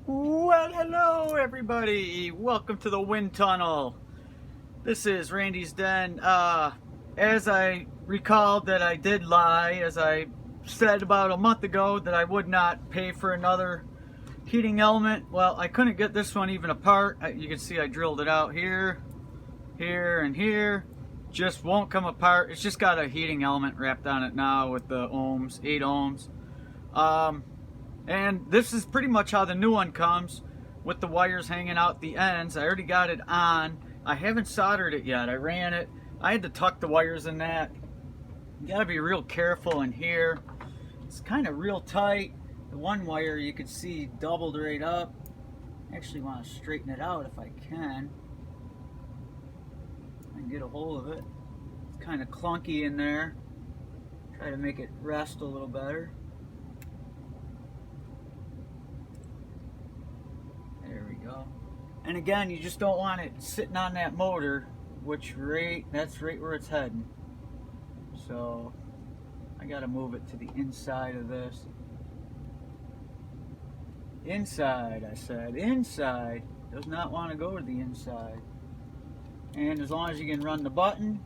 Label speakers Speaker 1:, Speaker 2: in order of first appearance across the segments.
Speaker 1: Well, hello everybody. Welcome to the wind tunnel. This is Randy's Den. As I recalled that I did lie, as I said about a month ago that I would not pay for another heating element. Well, I couldn't get this one even apart. You can see I drilled it out here, here, and here. Just won't come apart. It's just got a heating element wrapped on it now with the ohms, 8 ohms. And this is pretty much how the new one comes, with the wires hanging out the ends. I already got it on. I haven't soldered it yet. I ran it. I had to tuck the wires in that. You gotta be real careful in here. It's kind of real tight. The one wire you can see doubled right up. I actually want to straighten it out if I can. I can get a hold of it. It's kind of clunky in there. Try to make it rest a little better. There we go. And again, you just don't want it sitting on that motor, which that's right where it's heading. So I gotta move it to the inside of this. Inside, I said. Inside. Does not want to go to the inside. And as long as you can run the button.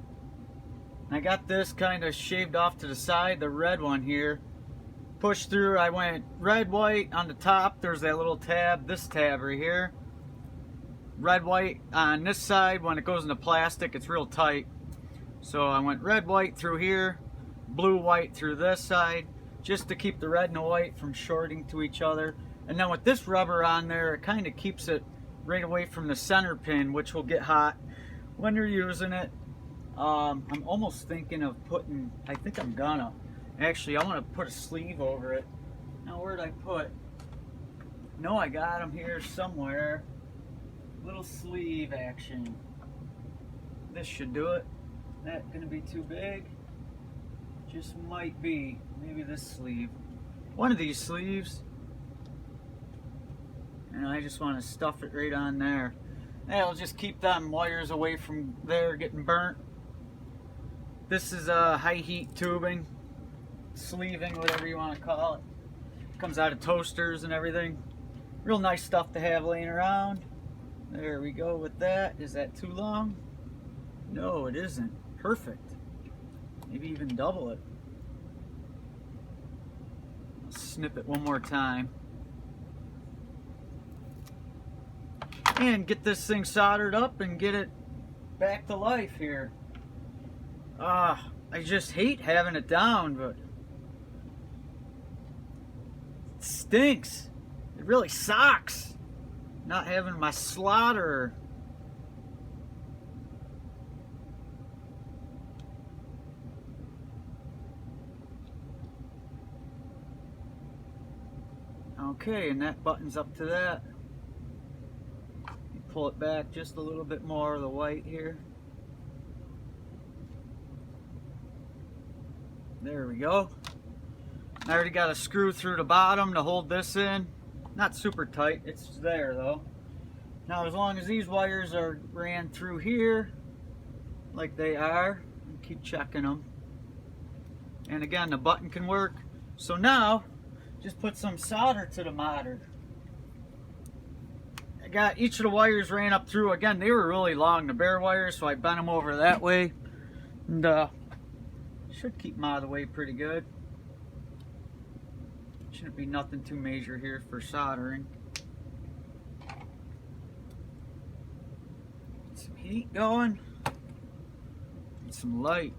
Speaker 1: I got this kind of shaved off to the side, the red one here. Push through, I went red, white on the top. There's that little tab, this tab right here. Red, white on this side. When it goes into plastic, it's real tight. So I went red, white through here, blue, white through this side, just to keep the red and the white from shorting to each other. And then with this rubber on there, it kind of keeps it right away from the center pin, which will get hot when you're using it. I'm almost thinking of putting, I think I'm gonna. Actually, I want to put a sleeve over it. Now, where'd I put? No, I got them here somewhere. Little sleeve action. This should do it. That gonna be too big? Just might be. Maybe this sleeve. One of these sleeves. And I just want to stuff it right on there. That'll just keep them wires away from there getting burnt. This is a high heat tubing. Sleeving, whatever you want to call it. Comes out of toasters and everything. Real nice stuff to have laying around. There we go with that. Is that too long? No, it isn't. Perfect. Maybe even double it. I'll snip it one more time. And get this thing soldered up and get it back to life here. I just hate having it down, but it stinks. It really sucks not having my slaughter. Okay, and that buttons up to that. You pull it back just a little bit more of the white here. There we go. I already got a screw through the bottom to hold this in. Not super tight, it's there though. Now as long as these wires are ran through here, like they are, keep checking them. And again, the button can work. So now, just put some solder to the motor. I got each of the wires ran up through. Again, they were really long, the bare wires, so I bent them over that way. And should keep them out of the way pretty good. Shouldn't be nothing too major here for soldering. Get some heat going. Get some light.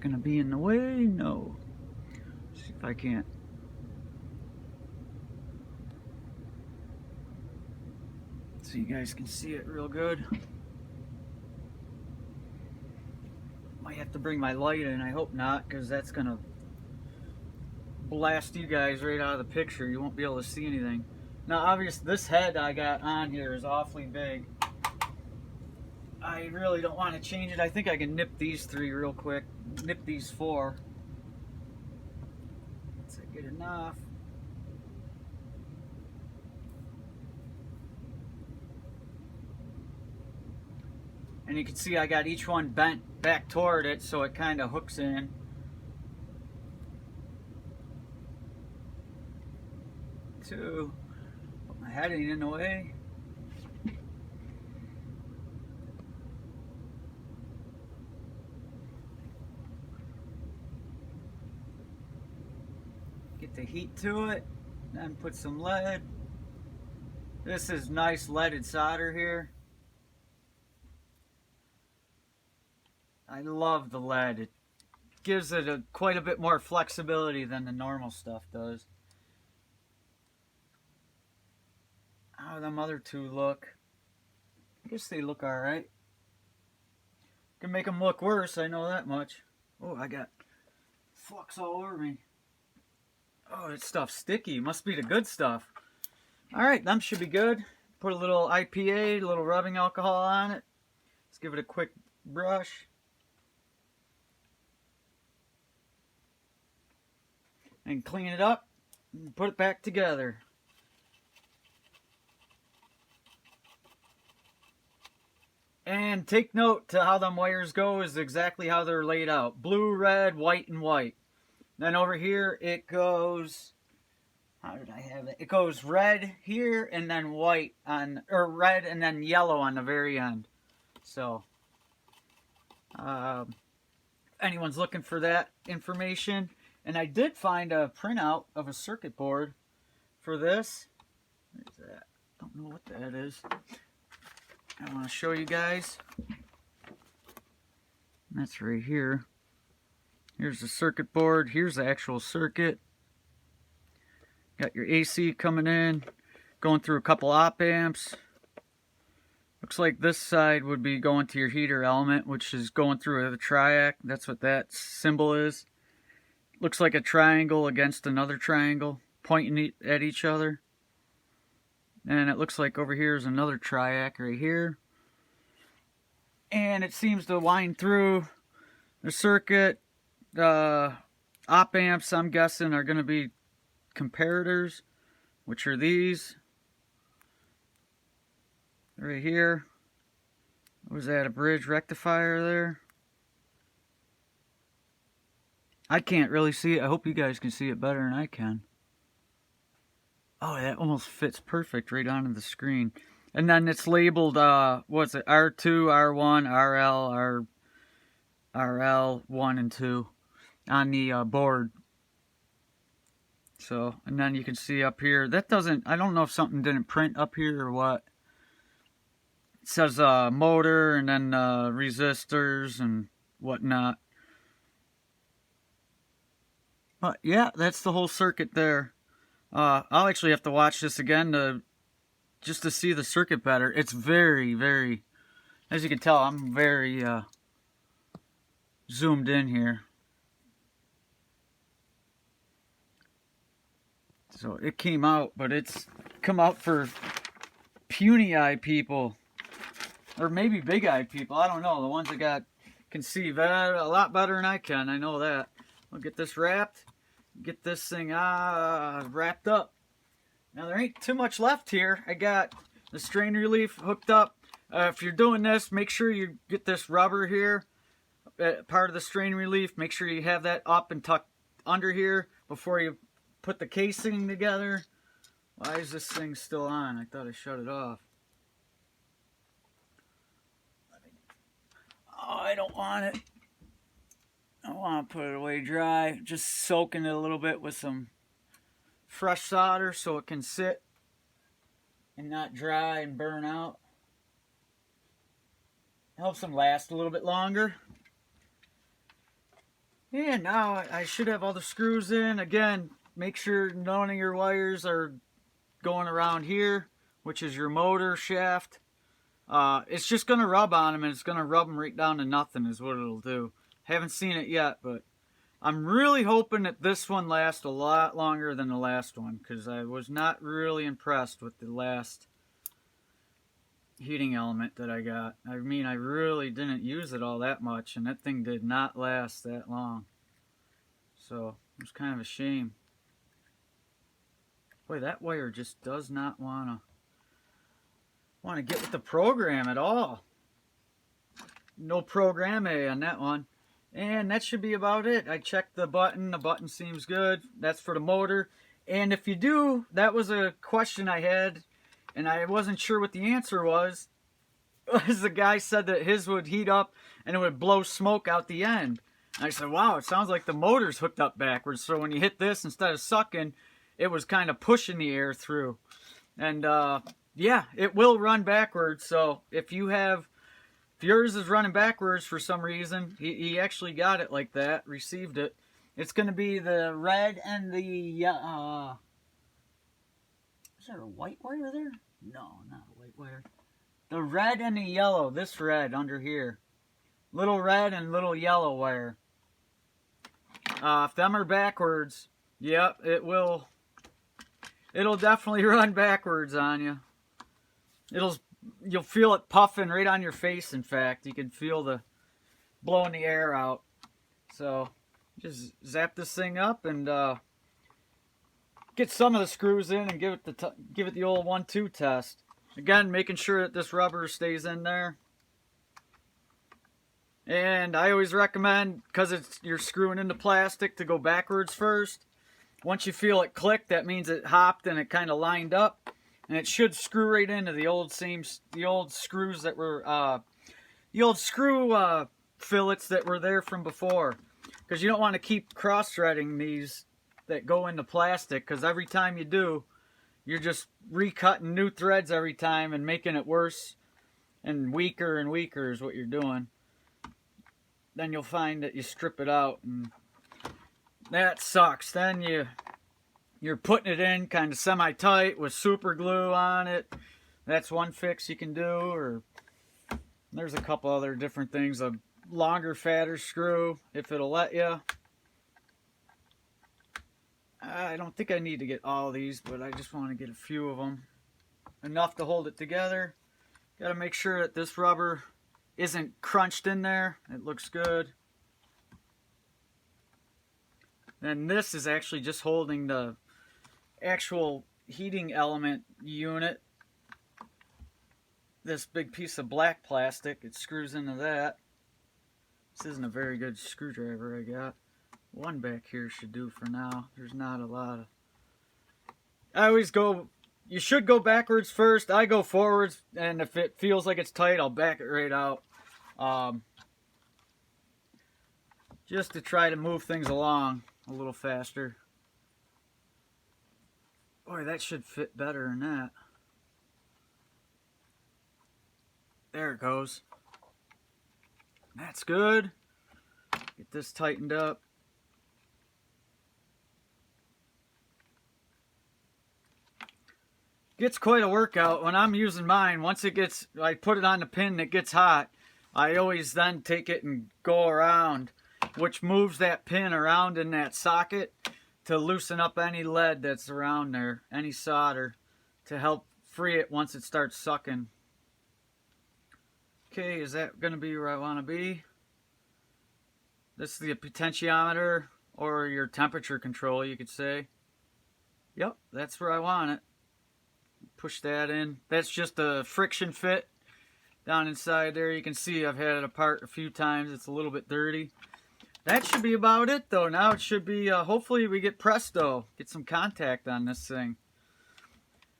Speaker 1: Gonna be in the way? No. See if I can't. So you guys can see it real good. Might have to bring my light in, I hope not, because that's gonna blast you guys right out of the picture. You won't be able to see anything. Now obviously this head I got on here is awfully big. I really don't want to change it. I think I can nip these 3 real quick. Nip these 4. That's good enough. And you can see I got each one bent back toward it, so it kind of hooks in. 2. Put my head ain't in the way. Get the heat to it, then put some lead. This is nice leaded solder here. I love the lead. It gives it quite a bit more flexibility than the normal stuff does. How do them other 2 look? I guess they look alright. Can make them look worse, I know that much. Oh, I got flux all over me. Oh, that stuff's sticky. Must be the good stuff. Alright, them should be good. Put a little IPA, a little rubbing alcohol on it. Let's give it a quick brush. And clean it up and put it back together. And take note to how them wires go is exactly how they're laid out. Blue, red, white, and white. Then over here it goes, how did I have it? It goes red here and then white on, or red and then yellow on the very end. So, if anyone's looking for that information. And I did find a printout of a circuit board for this. Where's that? Don't know what that is. I want to show you guys. That's right here. Here's the circuit board. Here's the actual circuit. Got your AC coming in, going through a couple op amps. Looks like this side would be going to your heater element, which is going through the triac. That's what that symbol is. Looks like a triangle against another triangle, pointing at each other. And it looks like over here is another triac right here. And it seems to wind through the circuit. Op amps, I'm guessing, are going to be comparators, which are these. Right here. Was that a bridge rectifier there? I can't really see it. I hope you guys can see it better than I can. Oh, that almost fits perfect right onto the screen. And then it's labeled, what's it, R2, R1, RL, RL 1 and 2 on the board. So, and then you can see up here, that doesn't, I don't know if something didn't print up here or what. It says motor and then resistors and whatnot. But yeah, that's the whole circuit there. I'll actually have to watch this again just to see the circuit better. It's very, very, as you can tell, I'm very zoomed in here. So it came out, but it's come out for puny eye people, or maybe big eye people. I don't know. The ones that can see that a lot better than I can. I know that. We'll get this wrapped. Get this thing wrapped up. Now there ain't too much left here. I got the strain relief hooked up. If you're doing this, make sure you get this rubber here, part of the strain relief. Make sure you have that up and tucked under here before you put the casing together. Why is this thing still on? I thought I shut it off. Oh, I don't want it. I want to put it away dry. Just soaking it a little bit with some fresh solder so it can sit and not dry and burn out. Helps them last a little bit longer. And now I should have all the screws in. Again, make sure none of your wires are going around here, which is your motor shaft. It's just going to rub on them, and it's going to rub them right down to nothing is what it'll do. Haven't seen it yet, but I'm really hoping that this one lasts a lot longer than the last one, because I was not really impressed with the last heating element that I got. I mean, I really didn't use it all that much, and that thing did not last that long. So, it was kind of a shame. Boy, that wire just does not want to get with the program at all. No program A on that one. And that should be about it. I checked the button. The button seems good. That's for the motor. And if you do, that was a question I had, and I wasn't sure what the answer was. Was the guy said that his would heat up and it would blow smoke out the end. And I said, wow, it sounds like the motor's hooked up backwards. So when you hit this, instead of sucking, it was kind of pushing the air through. And yeah, it will run backwards. So if yours is running backwards for some reason, he actually got it like that, received it. It's going to be the red and the, is there a white wire there? No, not a white wire. The red and the yellow, this red under here. Little red and little yellow wire. If them are backwards, yep, it'll definitely run backwards on you. You'll feel it puffing right on your face, in fact. You can feel the blowing the air out. So just zap this thing up and get some of the screws in and give it the old 1-2 test. Again, making sure that this rubber stays in there. And I always recommend, because you're screwing into plastic, to go backwards first. Once you feel it click, that means it hopped and it kind of lined up. And it should screw right into the old screws that were, the old screw fillets that were there from before. Because you don't want to keep cross-threading these that go into plastic, because every time you do, you're just recutting new threads every time and making it worse and weaker is what you're doing. Then you'll find that you strip it out, and that sucks. Then you're putting it in kind of semi-tight with super glue on it. That's one fix you can do, or there's a couple other different things. A longer, fatter screw, if it'll let you. I don't think I need to get all these, but I just want to get a few of them. Enough to hold it together. Got to make sure that this rubber isn't crunched in there. It looks good. And this is actually just holding the actual heating element unit. This big piece of black plastic, it screws into that. This isn't a very good screwdriver I got. One back here should do for now. There's not a lot of... You should go backwards first. I go forwards, and if it feels like it's tight, I'll back it right out. Just to try to move things along a little faster. Boy, that should fit better than that. There it goes. That's good. Get this tightened up. Gets quite a workout when I'm using mine. Once I put it on the pin and it gets hot, I always then take it and go around, which moves that pin around in that socket to loosen up any lead that's around there, any solder, to help free it once it starts sucking. Okay, is that going to be where I want to be? This is the potentiometer, or your temperature control, you could say. Yep, that's where I want it. Push that in. That's just a friction fit down inside there. You can see I've had it apart a few times. It's a little bit dirty. That should be about it, though. Now it should be, hopefully we get presto. Get some contact on this thing.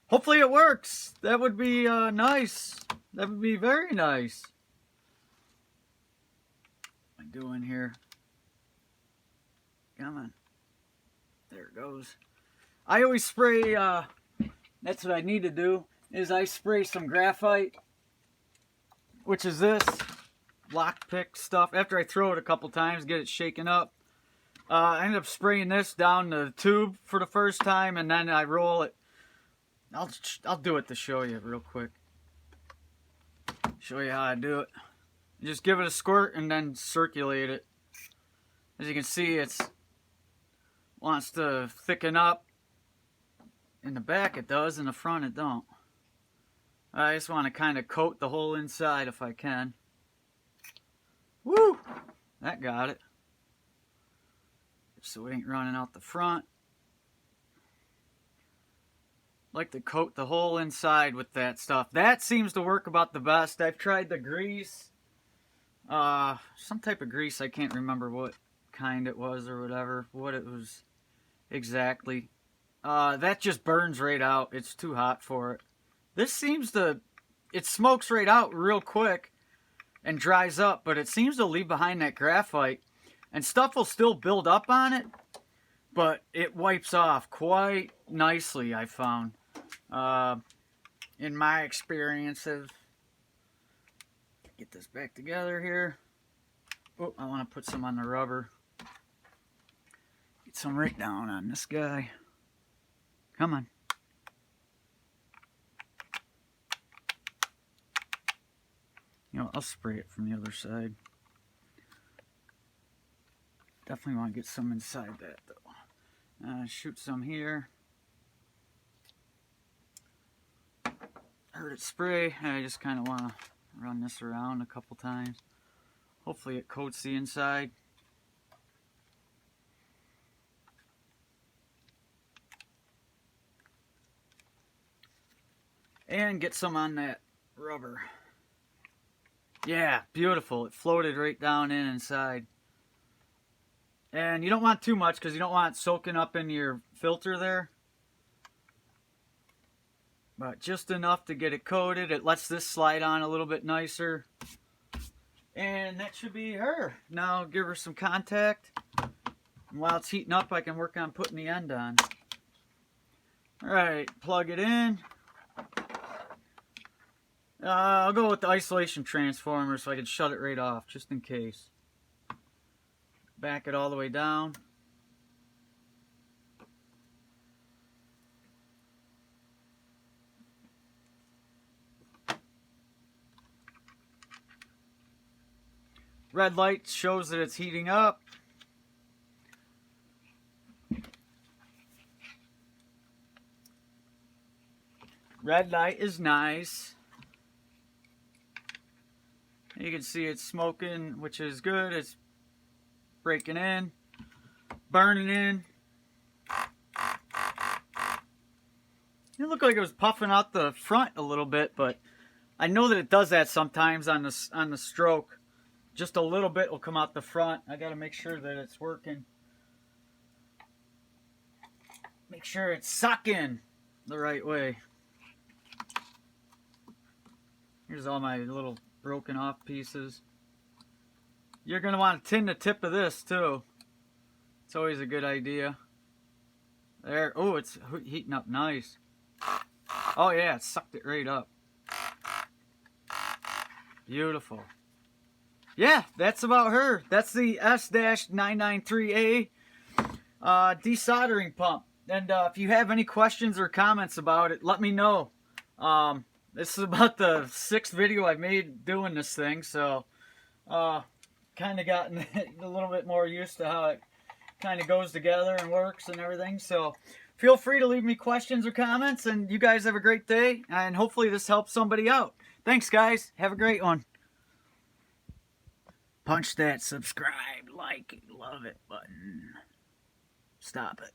Speaker 1: Hopefully it works. That would be nice. That would be very nice. What am I doing here? Come on. There it goes. I always spray, that's what I need to do, is I spray some graphite, which is this lockpick stuff. After I throw it a couple times, get it shaken up. I end up spraying this down the tube for the first time, and then I roll it. I'll do it to show you real quick. Show you how I do it. You just give it a squirt and then circulate it. As you can see, it wants to thicken up. In the back it does, in the front it don't. I just want to kind of coat the whole inside if I can. Woo! That got it. So it ain't running out the front. Like to coat the whole inside with that stuff. That seems to work about the best. I've tried the grease. Some type of grease. I can't remember what kind it was or whatever. What it was exactly. That just burns right out. It's too hot for it. This seems to, it smokes right out real quick and dries up, but it seems to leave behind that graphite. And stuff will still build up on it, but it wipes off quite nicely, I found. In my experiences. Get this back together here. Oh, I want to put some on the rubber. Get some right down on this guy. Come on. You know, I'll spray it from the other side. Definitely want to get some inside that though. Shoot some here. Heard it spray. I just kind of want to run this around a couple times. Hopefully it coats the inside. And get some on that rubber. Yeah, beautiful. It floated right down inside. And you don't want too much because you don't want it soaking up in your filter there. But just enough to get it coated. It lets this slide on a little bit nicer. And that should be her. Now give her some contact. And while it's heating up, I can work on putting the end on. Alright, plug it in. I'll go with the isolation transformer so I can shut it right off, just in case. Back it all the way down. Red light shows that it's heating up. Red light is nice. You can see it's smoking, which is good. It's breaking in, burning in. It looked like it was puffing out the front a little bit, but I know that it does that sometimes on the stroke. Just a little bit will come out the front. I got to make sure that it's working. Make sure it's sucking the right way. Here's all my little broken off pieces. You're going to want to tin the tip of this too. It's always a good idea. There. Oh, it's heating up nice. Oh yeah, it sucked it right up. Beautiful. Yeah, that's about her. That's the S-993A desoldering pump. And if you have any questions or comments about it, let me know. This is about the 6th video I've made doing this thing, so kind of gotten a little bit more used to how it kind of goes together and works and everything. So feel free to leave me questions or comments, and you guys have a great day, and hopefully this helps somebody out. Thanks, guys. Have a great one. Punch that subscribe, like it, love it button. Stop it.